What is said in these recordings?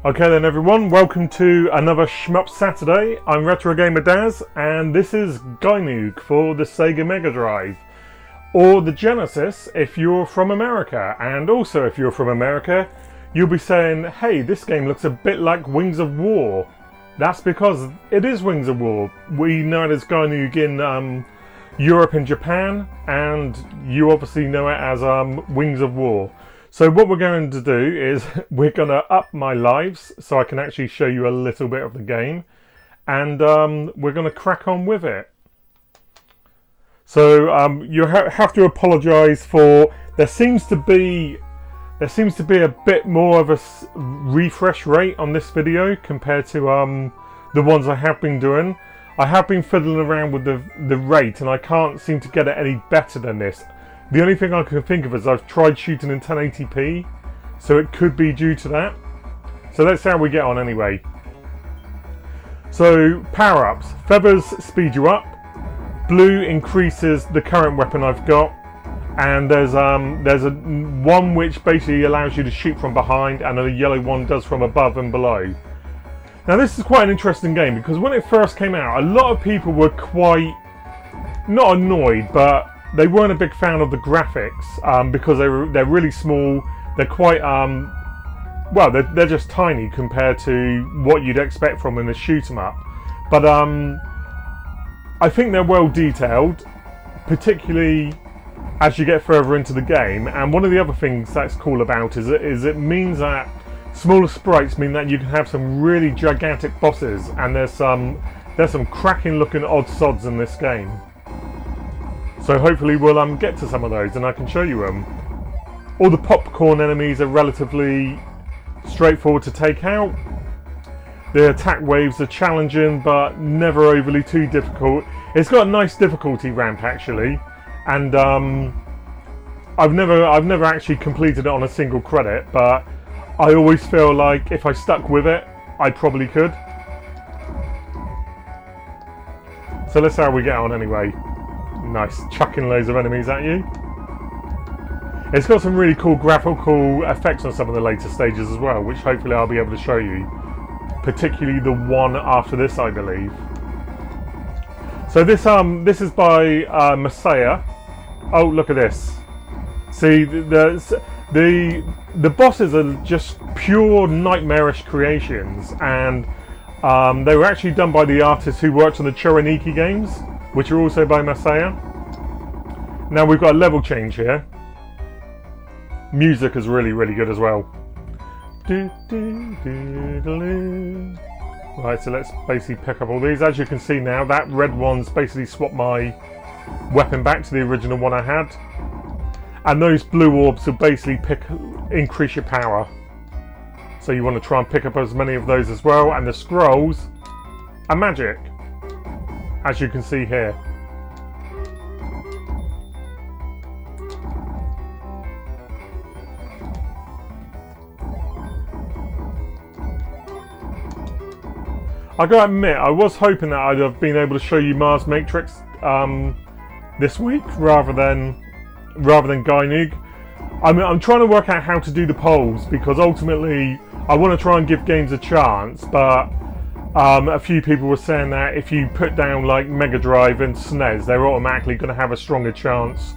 Okay then everyone, welcome to another Shmup Saturday. I'm RetroGamerDaz and this is Gynoug for the Sega Mega Drive. Or the Genesis if you're from America. And also if you're from America, you'll be saying, hey, this game looks a bit like Wings of War. That's because it is Wings of War. We know it as Gynoug in Europe and Japan, and you obviously know it as Wings of War. So what we're going to do is we're going to up my lives so I can actually show you a little bit of the game, and we're going to crack on with it. So you have to apologise for there seems to be a bit more of a refresh rate on this video compared to the ones I have been doing. I have been fiddling around with the rate and I can't seem to get it any better than this. The only thing I can think of is I've tried shooting in 1080p, so it could be due to that. So let's see how we get on anyway. So power-ups. Feathers speed you up. Blue increases the current weapon I've got. And there's a one which basically allows you to shoot from behind, and a yellow one does from above and below. Now this is quite an interesting game because when it first came out, a lot of people were quite, not annoyed, but they weren't a big fan of the graphics because they're really small. They're quite well, they're just tiny compared to what you'd expect from in a shoot 'em up. But I think they're well detailed, particularly as you get further into the game. And one of the other things that's cool about is it means that smaller sprites mean that you can have some really gigantic bosses, and there's some cracking looking odd sods in this game. So hopefully we'll get to some of those and I can show you them. All the popcorn enemies are relatively straightforward to take out. The attack waves are challenging but never overly too difficult. It's got a nice difficulty ramp actually, and I've never actually completed it on a single credit, but I always feel like if I stuck with it, I probably could. So let's see how we get on anyway. Nice, chucking loads of enemies at you. It's got some really cool graphical effects on some of the later stages as well, which hopefully I'll be able to show you. Particularly the one after this, I believe. So this is by Messiah. Oh, look at this. See, the bosses are just pure nightmarish creations, and they were actually done by the artists who worked on the Choroniki games, which are also by Messiah. Now we've got a level change here. Music is really, really good as well. Right, so let's basically pick up all these. As you can see now, that red one's basically swapped my weapon back to the original one I had. And those blue orbs will basically increase your power. So you want to try and pick up as many of those as well. And the scrolls are magic, as you can see here. I gotta admit, I was hoping that I'd have been able to show you Mars Matrix this week rather than Gynoug. I'm trying to work out how to do the polls because ultimately I want to try and give games a chance, but a few people were saying that if you put down like Mega Drive and SNES, they're automatically going to have a stronger chance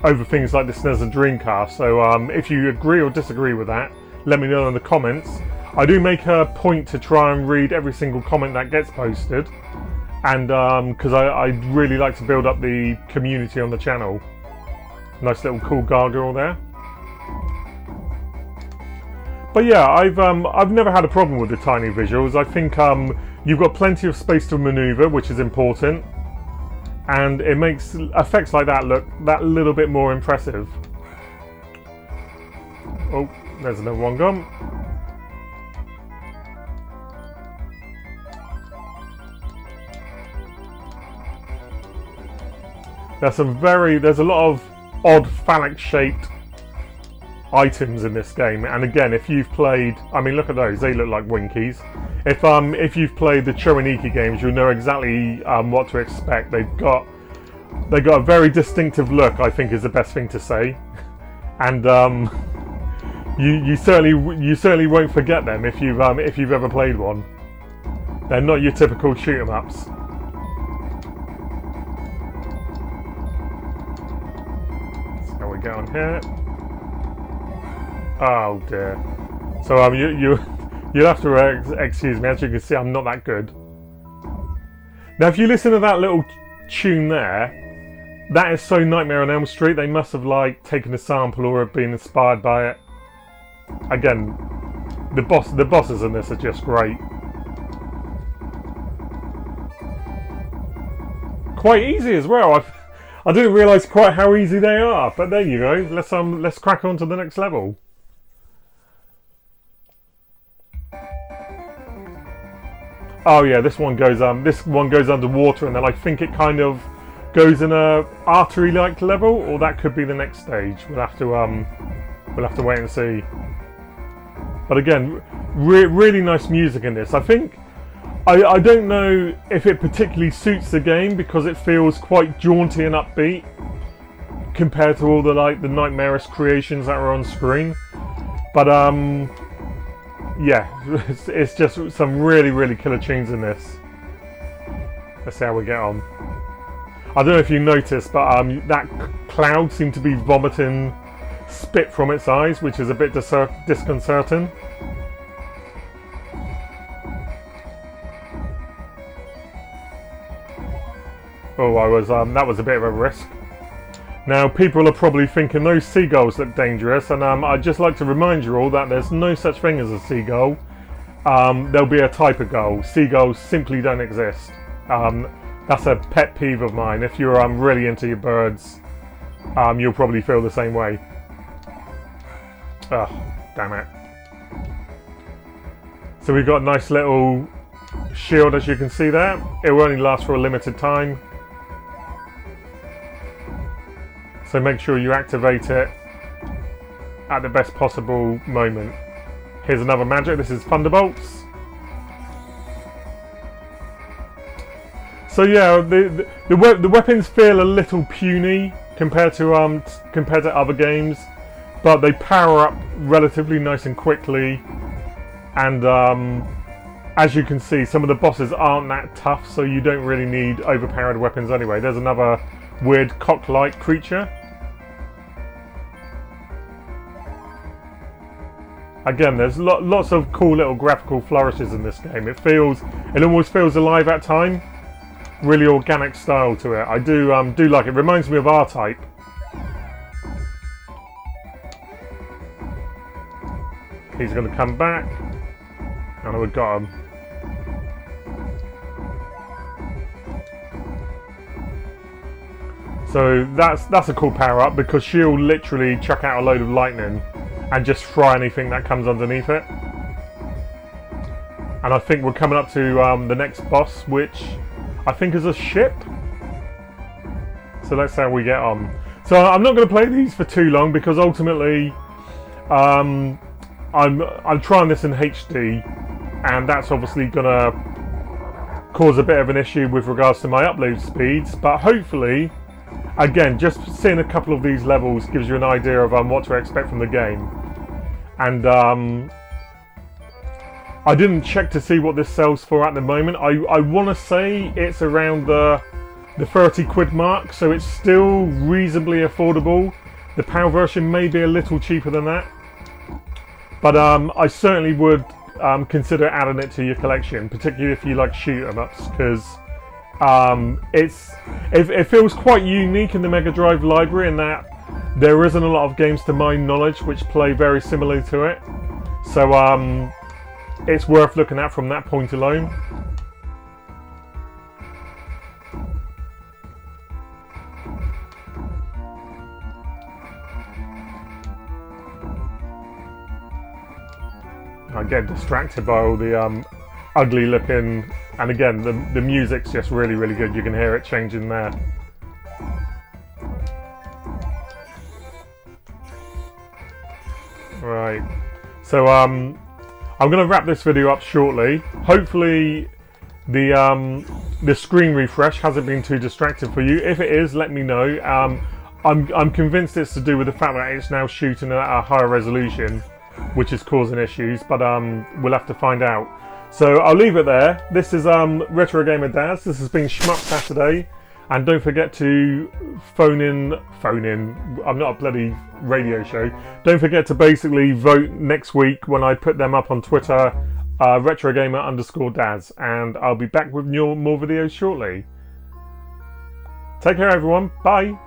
over things like the SNES and Dreamcast. So if you agree or disagree with that, let me know in the comments. I do make a point to try and read every single comment that gets posted, and because I really like to build up the community on the channel. Nice little cool gargoyle there. But yeah, I've never had a problem with the tiny visuals. I think you've got plenty of space to maneuver, which is important, and it makes effects like that look that little bit more impressive. Oh, there's another one gone. There's a lot of odd phallic-shaped items in this game, and again, if you've played, I mean, look at those; they look like Winkies. If you've played the Choroniki games, you'll know exactly what to expect. They've got a very distinctive look, I think is the best thing to say, and you certainly won't forget them if you've ever played one. They're not your typical shoot 'em ups. So we go on here. Oh dear. So you'll have to excuse me. As you can see, I'm not that good. Now, if you listen to that little tune there, that is so Nightmare on Elm Street. They must have like taken a sample or have been inspired by it. Again, the bosses in this are just great. Quite easy as well. I didn't realise quite how easy they are, but there you go. Let's crack on to the next level. Oh yeah, this one goes underwater, and then I think it kind of goes in a artery-like level, or that could be the next stage. We'll have to wait and see. But again, really nice music in this. I think I don't know if it particularly suits the game because it feels quite jaunty and upbeat compared to all the the nightmarish creations that are on screen. But yeah, it's just some really killer tunes in this. Let's see how we get on. I don't know if you noticed, but that cloud seemed to be vomiting spit from its eyes, which is a bit disconcerting. Oh, that was a bit of a risk. Now, people are probably thinking those seagulls look dangerous, and I'd just like to remind you all that there's no such thing as a seagull. There'll be a type of gull. Seagulls simply don't exist. That's a pet peeve of mine. If you're really into your birds, you'll probably feel the same way. Oh, damn it. So we've got a nice little shield, as you can see there. It will only last for a limited time. So make sure you activate it at the best possible moment. Here's another magic. This is Thunderbolts. So yeah, the weapons feel a little puny compared to other games, but they power up relatively nice and quickly. And as you can see, some of the bosses aren't that tough, so you don't really need overpowered weapons anyway. There's another weird cock-like creature. Again, there's lots of cool little graphical flourishes in this game. It almost feels alive at time. Really organic style to it. I do like it. Reminds me of R-Type. He's going to come back, and we've got him. So that's a cool power up because she'll literally chuck out a load of lightning and just fry anything that comes underneath it. And I think we're coming up to the next boss, which I think is a ship. So let's see how we get on. So I'm not going to play these for too long because ultimately I'm trying this in HD, and that's obviously going to cause a bit of an issue with regards to my upload speeds. But hopefully, again, just seeing a couple of these levels gives you an idea of what to expect from the game. And I didn't check to see what this sells for at the moment. I want to say it's around the 30 quid mark, so it's still reasonably affordable. The PAL version may be a little cheaper than that, but I certainly would consider adding it to your collection, particularly if you like shoot 'em ups, because it feels quite unique in the Mega Drive library in that there isn't a lot of games to my knowledge which play very similarly to it. So it's worth looking at from that point alone. I get distracted by all the ugly looking, and again the music's just really good. You can hear it changing there. Right, so I'm going to wrap this video up shortly. Hopefully the screen refresh hasn't been too distracting for you. If it is, let me know. I'm convinced it's to do with the fact that it's now shooting at a higher resolution. which is causing issues, but we'll have to find out. So I'll leave it there. This is RetroGamerDaz. This has been Shmup Saturday. And don't forget to phone in. I'm not a bloody radio show. Don't forget to basically vote next week when I put them up on Twitter, RetroGamer_Daz. And I'll be back with more videos shortly. Take care, everyone. Bye.